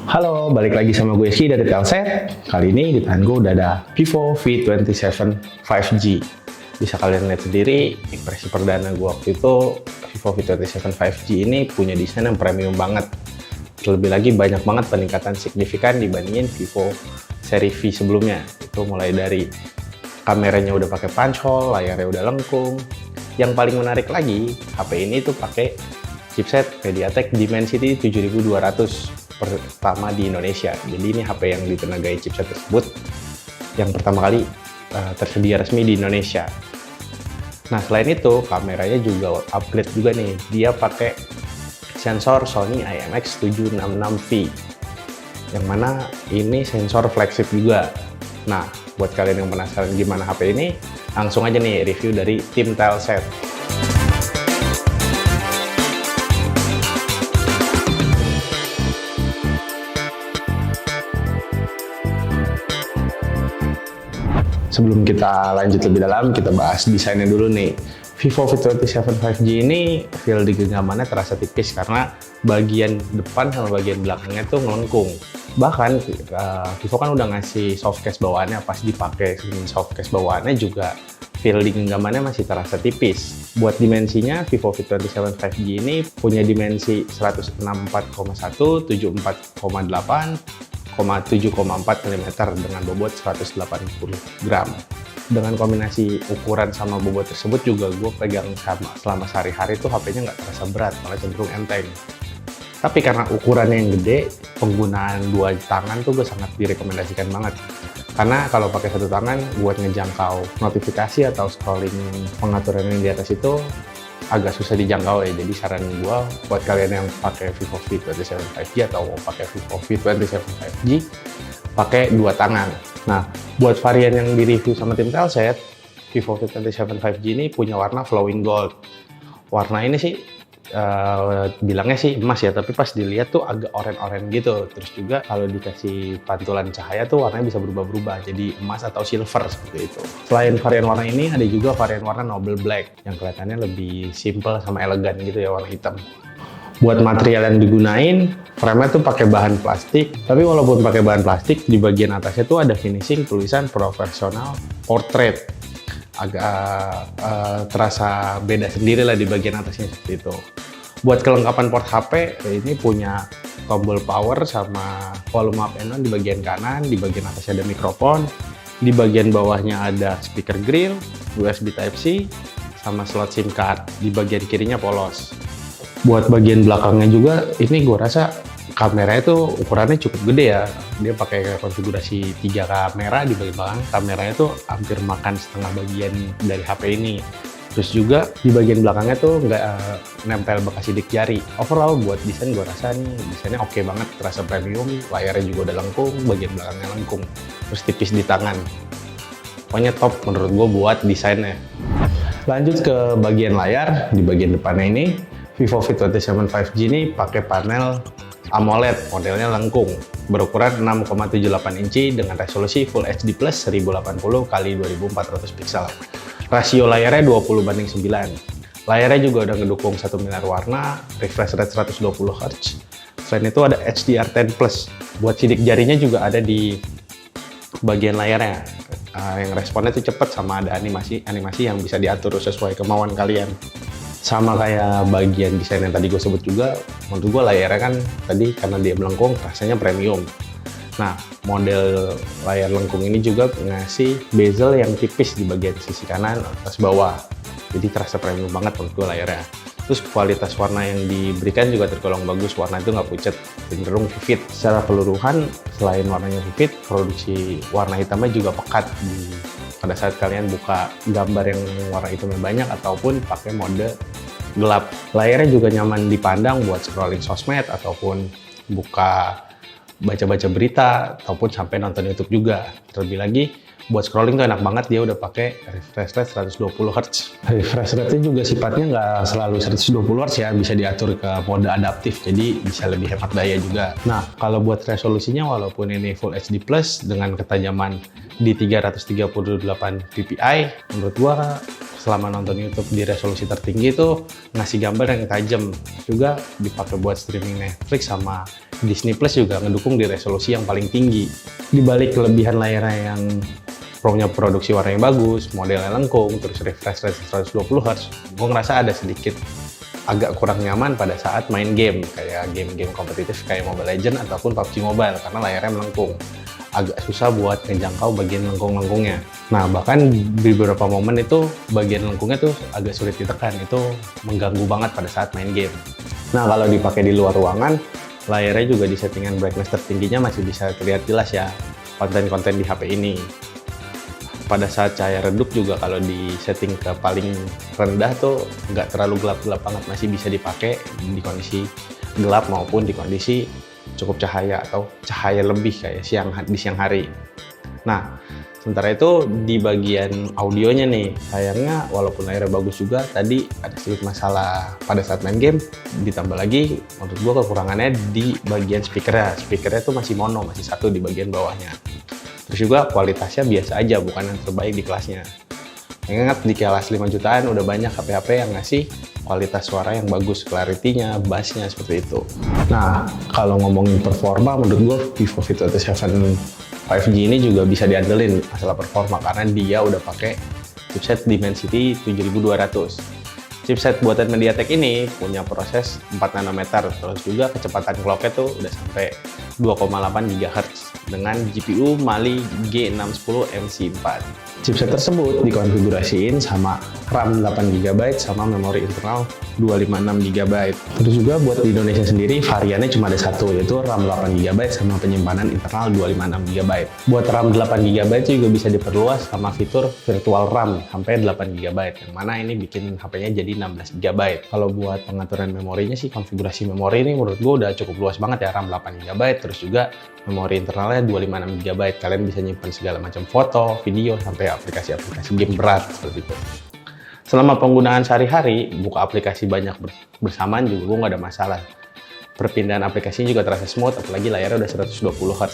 Halo, balik lagi sama gue Ski dari Telset. Kali ini di tangan gue udah ada Vivo V27 5G. Bisa kalian lihat sendiri, impresi perdana gue waktu itu Vivo V27 5G ini punya desain yang premium banget. Terlebih lagi banyak banget peningkatan signifikan dibandingin Vivo seri V sebelumnya. Itu mulai dari kameranya udah pakai punch hole, layarnya udah lengkung. Yang paling menarik lagi, HP ini tuh pakai chipset MediaTek Dimensity 7200 pertama di Indonesia. Jadi ini HP yang ditenagai chipset tersebut yang pertama kali tersedia resmi di Indonesia. Nah, selain itu kameranya juga upgrade juga nih. Dia pakai sensor Sony IMX766V yang mana ini sensor flagship juga. Nah, buat kalian yang penasaran gimana HP ini, langsung aja nih review dari tim Telset. Sebelum kita lanjut lebih dalam, kita bahas desainnya dulu nih. Vivo V27 5G ini feel di genggamannya terasa tipis karena bagian depan sama bagian belakangnya tuh ngelengkung. Bahkan Vivo kan udah ngasih softcase bawaannya, pas dipakai softcase bawaannya juga feel di genggamannya masih terasa tipis. Buat dimensinya, Vivo V27 5G ini punya dimensi 164,1, 74,8, 7,4 mm dengan bobot 180 gram. Dengan kombinasi ukuran sama bobot tersebut juga gue pegang selama sehari-hari tuh HP-nya nggak terasa berat, malah cenderung enteng. Tapi karena ukurannya yang gede, penggunaan dua tangan tuh gue sangat direkomendasikan banget. Karena kalau pakai satu tangan buat ngejangkau notifikasi atau scrolling pengaturan yang di atas itu agak susah dijangkau ya. Jadi saran gue buat kalian yang pakai Vivo V27 5G atau mau pakai Vivo V27 5G, pakai dua tangan. Nah, buat varian yang di-review sama tim Telset, Vivo V27 5G ini punya warna flowing gold. Warna ini sih bilangnya sih emas ya, tapi pas dilihat tuh agak oranye-oranye gitu. Terus juga kalau dikasih pantulan cahaya tuh warnanya bisa berubah-berubah jadi emas atau silver seperti itu. Selain varian warna ini, ada juga varian warna Noble Black yang kelihatannya lebih simple sama elegan gitu ya, warna hitam. Buat material yang digunain, frame-nya tuh pakai bahan plastik, tapi walaupun pakai bahan plastik, di bagian atasnya tuh ada finishing tulisan profesional portrait. Agak terasa beda sendiri lah di bagian atasnya seperti itu. Buat kelengkapan port HP, ini punya tombol power sama volume up and down di bagian kanan, di bagian atasnya ada mikrofon, di bagian bawahnya ada speaker grill, USB Type-C, sama slot SIM card, di bagian kirinya polos. Buat bagian belakangnya juga, ini gue rasa kameranya tuh ukurannya cukup gede ya. Dia pakai konfigurasi 3 kamera di bagian belakang. Kameranya tuh hampir makan setengah bagian dari HP ini. Terus juga di bagian belakangnya tuh nggak nempel bekas sidik jari. Overall buat desain gue rasa nih desainnya oke banget, terasa premium. Layarnya juga udah lengkung, bagian belakangnya lengkung. Terus tipis di tangan. Pokoknya top menurut gue buat desainnya. Lanjut ke bagian layar. Di bagian depannya ini, Vivo V27 5G ini pakai panel AMOLED, modelnya lengkung, berukuran 6,78 inci dengan resolusi Full HD Plus 1080 x 2400 pixel. Rasio layarnya 20:9. Layarnya juga udah ngedukung 1 miliar warna, refresh rate 120 Hz. Selain itu ada HDR10+. Buat sidik jarinya juga ada di bagian layarnya. Yang responnya tuh cepet sama ada animasi yang bisa diatur sesuai kemauan kalian. Sama kayak bagian desain yang tadi gue sebut juga, menurut gue layarnya kan tadi karena dia melengkung rasanya premium. Nah, model layar lengkung ini juga ngasih bezel yang tipis di bagian sisi kanan atas bawah. Jadi terasa premium banget menurut gue layarnya. Terus kualitas warna yang diberikan juga tergolong bagus, warna itu nggak pucat, cenderung vivid. Secara keseluruhan, selain warnanya vivid, produksi warna hitamnya juga pekat pada saat kalian buka gambar yang warna hitamnya banyak ataupun pakai mode gelap. Layarnya juga nyaman dipandang buat scrolling sosmed ataupun baca-baca berita ataupun sampai nonton YouTube juga. Terlebih lagi buat scrolling tuh enak banget, dia udah pakai refresh rate 120 Hz. Refresh rate-nya juga sifatnya nggak selalu 120 Hz ya, bisa diatur ke mode adaptif, jadi bisa lebih hemat daya juga. Nah, kalau buat resolusinya walaupun ini Full HD Plus dengan ketajaman di 338 ppi, menurut gua selama nonton YouTube di resolusi tertinggi itu ngasih gambar yang tajam. Juga dipakai buat streaming Netflix sama Disney Plus juga ngedukung di resolusi yang paling tinggi. Di balik kelebihan layarnya yang punya produksi warna yang bagus, modelnya lengkung, terus refresh rate 120Hz, gue ngerasa ada sedikit agak kurang nyaman pada saat main game, kayak game-game kompetitif kayak Mobile Legends ataupun PUBG Mobile, karena layarnya melengkung. Agak susah buat ngejangkau bagian lengkung-lengkungnya. Nah, bahkan di beberapa momen itu bagian lengkungnya tuh agak sulit ditekan, itu mengganggu banget pada saat main game. Nah, kalau dipakai di luar ruangan, layarnya juga di settingan brightness tertingginya masih bisa terlihat jelas ya konten-konten di HP ini. Pada saat cahaya redup juga kalau di setting ke paling rendah tuh nggak terlalu gelap-gelap banget, masih bisa dipakai di kondisi gelap maupun di kondisi cukup cahaya atau cahaya lebih kayak di siang hari. Nah, sementara itu di bagian audionya nih, sayangnya walaupun layarnya bagus juga, tadi ada sedikit masalah pada saat main game. Ditambah lagi menurut gua kekurangannya di bagian speakernya. Speakernya tuh masih mono, masih satu di bagian bawahnya. Terus juga kualitasnya biasa aja, bukan yang terbaik di kelasnya. Ingat di kelas 5 jutaan udah banyak HP-HP yang ngasih kualitas suara yang bagus, clarity-nya, bass-nya seperti itu. Nah, kalau ngomongin performa, menurut gue Vivo V27 5G ini juga bisa diandelin masalah performa karena dia udah pakai chipset Dimensity 7200. Chipset buatan MediaTek ini punya proses 4 nanometer, terus juga kecepatan clock-nya tuh udah sampai 2,8 GHz dengan GPU Mali G610 MC4. Chipset tersebut dikonfigurasiin sama RAM 8GB sama memori internal 256GB. Terus juga buat di Indonesia sendiri variannya cuma ada satu, yaitu RAM 8GB sama penyimpanan internal 256GB. Buat RAM 8GB juga bisa diperluas sama fitur virtual RAM sampai 8GB, yang mana ini bikin HP-nya jadi 16GB. Kalau buat pengaturan memorinya sih, konfigurasi memori ini menurut gue udah cukup luas banget ya, RAM 8GB, terus juga memori internalnya 256GB. Kalian bisa nyimpan segala macam foto, video, sampai aplikasi-aplikasi game berat seperti itu. Selama penggunaan sehari-hari, buka aplikasi banyak bersamaan juga gue nggak ada masalah. Perpindahan aplikasinya juga terasa smooth, apalagi layarnya udah 120Hz.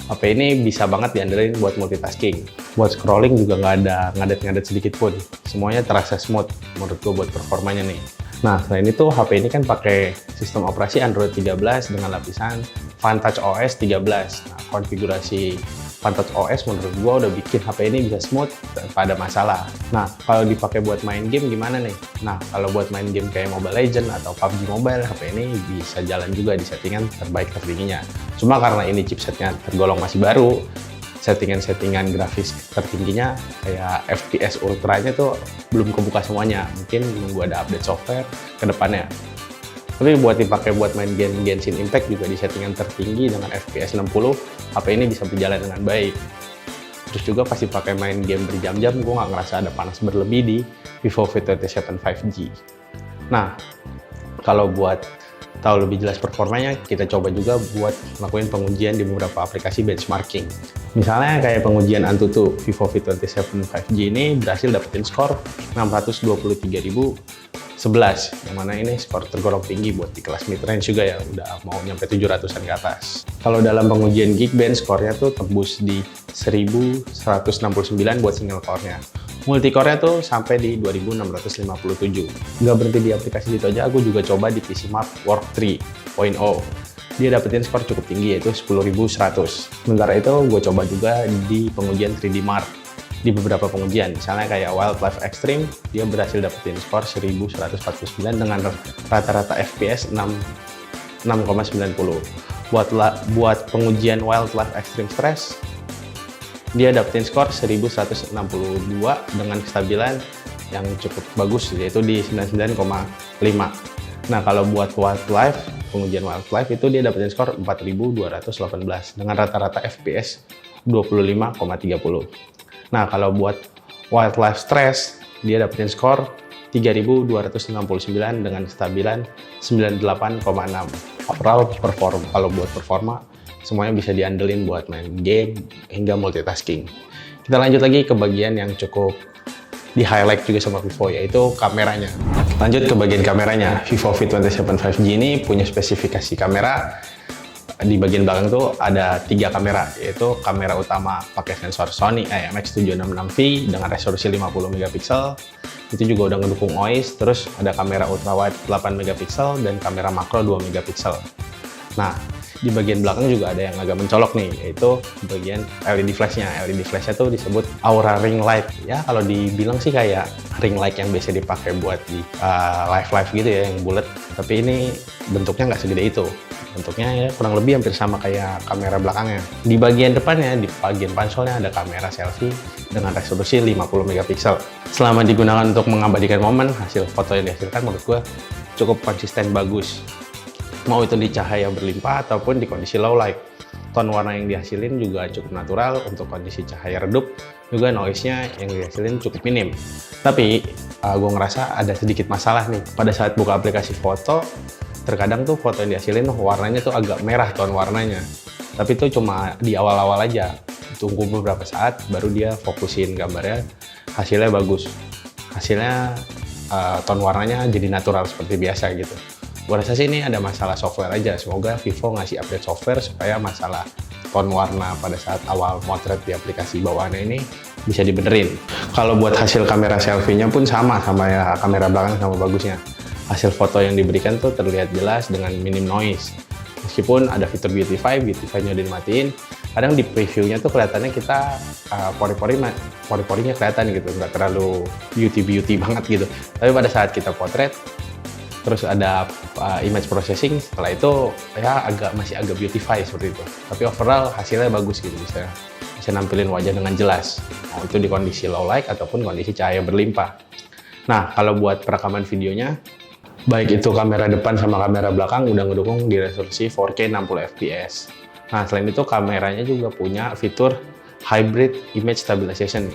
HP ini bisa banget diandelin buat multitasking. Buat scrolling juga nggak ada ngadet-ngadet sedikit pun. Semuanya terasa smooth menurut gue buat performanya nih. Nah, selain itu HP ini kan pakai sistem operasi Android 13 dengan lapisan Vantage OS 13. Nah, konfigurasi Vantage OS menurut gua udah bikin HP ini bisa smooth tanpa ada masalah. Nah, kalau dipakai buat main game gimana nih? Nah, kalau buat main game kayak Mobile Legends atau PUBG Mobile, HP ini bisa jalan juga di settingan terbaik tertingginya. Cuma karena ini chipsetnya tergolong masih baru, settingan-settingan grafis tertingginya kayak FPS ultranya tuh belum kebuka semuanya. Mungkin nunggu ada update software ke depannya. Tapi buat dipakai buat main game Genshin Impact juga di settingan tertinggi dengan FPS 60, HP ini bisa berjalan dengan baik. Terus juga pasti pakai main game berjam-jam, gue nggak ngerasa ada panas berlebih di Vivo V27 5G. Nah, kalau buat tahu lebih jelas performanya, kita coba juga buat ngelakuin pengujian di beberapa aplikasi benchmarking. Misalnya kayak pengujian Antutu, Vivo V27 5G ini berhasil dapetin skor 623.011, yang mana ini skor tergolong tinggi buat di kelas mid-range juga ya, udah mau nyampe 700-an ke atas. Kalau dalam pengujian Geekbench, skornya tuh tembus di 1169 buat single core-nya. Multicore-nya tuh sampai di 2657. Nggak berhenti di aplikasi itu aja, aku juga coba di PCMark Work 3.0. Dia dapetin skor cukup tinggi, yaitu 10.100. Sementara itu, gue coba juga di pengujian 3D Mark. Di beberapa pengujian, misalnya kayak Wildlife Extreme, dia berhasil dapetin skor 1149 dengan rata-rata FPS 6,90. Buat pengujian Wildlife Extreme Stress, dia dapetin skor 1162 dengan kestabilan yang cukup bagus, yaitu di 99,5. Nah, kalau buat Wildlife, pengujian Wildlife itu dia dapetin skor 4218 dengan rata-rata FPS 25,30. Nah, kalau buat Wildlife Stress, dia dapetin skor 3269 dengan kestabilan 98,6. Overall kalau buat performa, semuanya bisa diandelin buat main game hingga multitasking. Kita lanjut lagi ke bagian yang cukup di-highlight juga sama Vivo, yaitu kameranya. Lanjut ke bagian kameranya, Vivo V27 5G ini punya spesifikasi kamera Di bagian belakang tuh ada 3 kamera, yaitu kamera utama pakai sensor Sony IMX766V dengan resolusi 50 megapiksel. Itu juga udah ngedukung OIS. Terus ada kamera ultrawide 8 megapiksel dan kamera makro 2 megapiksel. Nah, di bagian belakang juga ada yang agak mencolok nih, yaitu bagian LED flashnya. LED flashnya tuh disebut Aura Ring Light. Ya, kalau dibilang sih kayak ring light yang biasa dipakai buat di live gitu ya, yang bulat. Tapi ini bentuknya nggak segede itu. Bentuknya ya kurang lebih hampir sama kayak kamera belakangnya. Di bagian depannya, di bagian panselnya ada kamera selfie dengan resolusi 50 megapiksel. Selama digunakan untuk mengabadikan momen, hasil foto yang dihasilkan menurut gue cukup konsisten bagus. Mau itu di cahaya berlimpah ataupun di kondisi low light. Tone warna yang dihasilin juga cukup natural. Untuk kondisi cahaya redup, juga noise-nya yang dihasilin cukup minim. Tapi, gue ngerasa ada sedikit masalah nih. Pada saat buka aplikasi foto, terkadang tuh foto yang dihasilin warnanya tuh agak merah tone warnanya. Tapi itu cuma di awal-awal aja. Tunggu beberapa saat, baru dia fokusin gambarnya, hasilnya bagus. Hasilnya, tone warnanya jadi natural seperti biasa gitu. Gue rasa sih ini ada masalah software aja. Semoga Vivo ngasih update software supaya masalah tone warna pada saat awal motret di aplikasi bawaannya ini bisa dibenerin. Kalau buat hasil kamera selfie-nya pun sama ya kamera belakang sama bagusnya. Hasil foto yang diberikan tuh terlihat jelas dengan minim noise. Meskipun ada fitur beautify-nya udah dimatiin, kadang di preview-nya tuh kelihatannya kita pori-porinya kelihatan gitu, nggak terlalu beauty banget gitu. Tapi pada saat kita potret, terus ada image processing, setelah itu ya masih agak beautify seperti itu. Tapi overall hasilnya bagus gitu, bisa nampilin wajah dengan jelas. Mau itu di kondisi low light ataupun kondisi cahaya berlimpah. Nah, kalau buat perekaman videonya, baik itu kamera depan sama kamera belakang udah ngedukung di resolusi 4K 60 fps. Nah, selain itu kameranya juga punya fitur Hybrid Image Stabilization,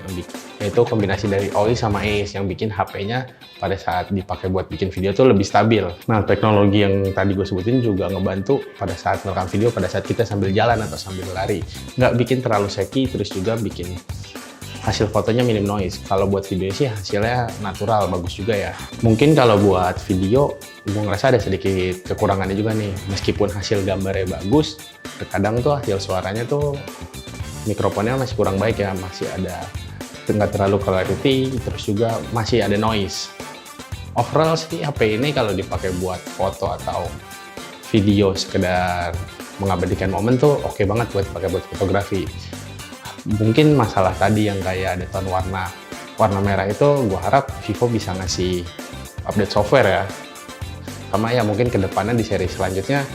yaitu kombinasi dari OIS sama AIS yang bikin HP-nya pada saat dipakai buat bikin video tuh lebih stabil. Nah, teknologi yang tadi gue sebutin juga ngebantu pada saat merekam video pada saat kita sambil jalan atau sambil lari. Nggak bikin terlalu shaky, terus juga bikin hasil fotonya minim noise. Kalau buat video sih hasilnya natural, bagus juga ya. Mungkin kalau buat video, gue ngerasa ada sedikit kekurangannya juga nih. Meskipun hasil gambarnya bagus, terkadang tuh hasil suaranya tuh mikrofonnya masih kurang baik ya, masih ada nggak terlalu clarity, terus juga masih ada noise. Overall sih HP ini kalau dipakai buat foto atau video sekedar mengabadikan momen tuh oke banget buat pakai buat fotografi. Mungkin masalah tadi yang kayak ada tone warna merah itu, gue harap Vivo bisa ngasih update software ya. Sama ya mungkin kedepannya di seri selanjutnya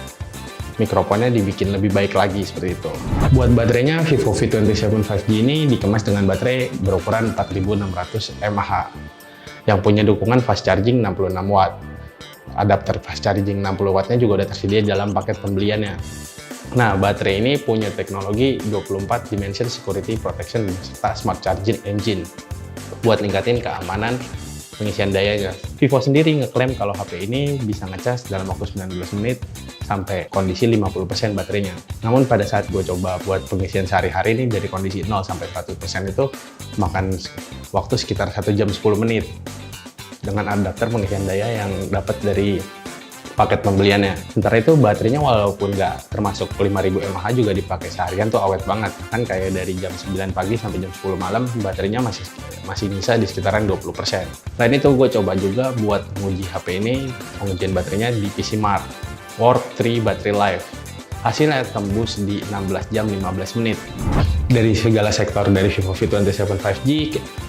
mikrofonnya dibikin lebih baik lagi seperti itu. Buat baterainya, Vivo V27 5G ini dikemas dengan baterai berukuran 4600 mAh yang punya dukungan fast charging 66 watt. Adapter fast charging 60 wattnya juga udah tersedia dalam paket pembeliannya. Nah, baterai ini punya teknologi 24 Dimension Security Protection serta Smart Charging Engine buat ningkatin keamanan pengisian dayanya. Vivo sendiri ngeklaim kalau HP ini bisa ngecas dalam waktu 19 menit sampai kondisi 50% baterainya. Namun pada saat gue coba buat pengisian sehari-hari ini dari kondisi 0 sampai 100% itu makan waktu sekitar 1 jam 10 menit dengan adapter pengisian daya yang dapat dari paket pembeliannya. Sementara itu baterainya walaupun nggak termasuk 5000 mAh juga dipakai seharian tuh awet banget. Kan kayak dari jam 9 pagi sampai jam 10 malam baterainya masih bisa di sekitaran 20%. Selain itu gue coba juga buat menguji HP ini, pengujian baterainya di PC Mart Warp 3 Battery Life. Hasilnya tembus di 16 jam 15 menit. Dari segala sektor dari Vivo V27 5G,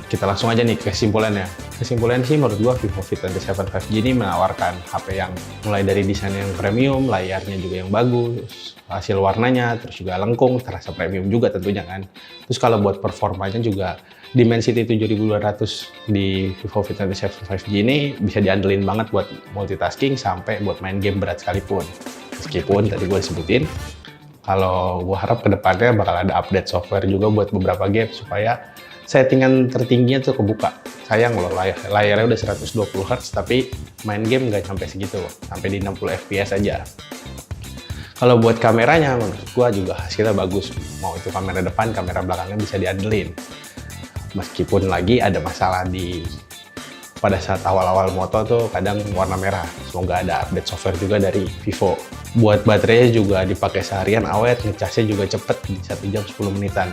kita langsung aja nih ke kesimpulannya. Kesimpulannya sih menurut gua Vivo V27 5G ini menawarkan HP yang mulai dari desain yang premium, layarnya juga yang bagus, hasil warnanya, terus juga lengkung, terasa premium juga tentunya kan. Terus kalau buat performanya juga Dimensity 7200 di Vivo V27 5G ini bisa diandelin banget buat multitasking sampai buat main game berat sekalipun. Meskipun tadi gue sebutin, kalau gue harap kedepannya bakal ada update software juga buat beberapa game supaya settingan tertingginya tuh kebuka. Sayang loh, layarnya udah 120 Hz tapi main game nggak sampai segitu, sampai di 60 fps aja. Kalau buat kameranya, menurut gue juga hasilnya bagus. Mau itu kamera depan, kamera belakangnya bisa diandelin. Meskipun lagi ada masalah di pada saat awal-awal moto tuh kadang warna merah. Semoga ada update software juga dari Vivo. Buat baterainya juga dipakai seharian awet, ngecasnya juga cepet di 1 jam 10 menitan.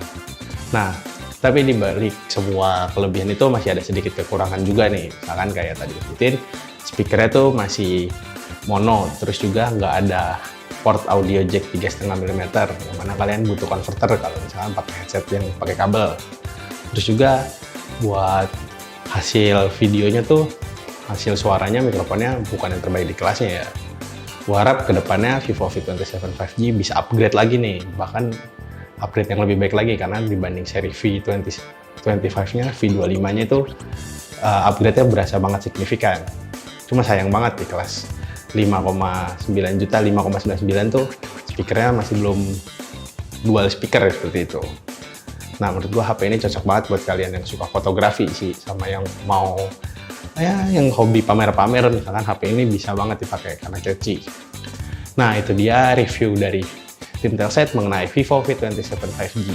Nah, tapi di balik semua kelebihan itu masih ada sedikit kekurangan juga nih. Misalkan kayak tadi sebutin, speakernya tuh masih mono, terus juga nggak ada port audio jack 3,5 mm, yang mana kalian butuh converter kalau misalkan pakai headset yang pakai kabel. Terus juga buat hasil videonya tuh, hasil suaranya, mikrofonnya bukan yang terbaik di kelasnya ya. Gua harap kedepannya Vivo V27 5G bisa upgrade lagi nih, bahkan upgrade yang lebih baik lagi, karena dibanding seri V25-nya, V25-nya itu upgrade-nya berasa banget signifikan. Cuma sayang banget di kelas 5,9 juta, 5,99 tuh speakernya masih belum dual speaker seperti itu. Nah, menurut gua HP ini cocok banget buat kalian yang suka fotografi sih, sama yang mau yang hobi pamer-pamer, misalkan HP ini bisa banget dipakai karena catchy. Nah, itu dia review dari tim Telset mengenai Vivo V27 5G.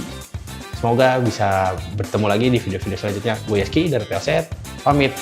Semoga bisa bertemu lagi di video-video selanjutnya. Gue Yeski dari Telset, pamit.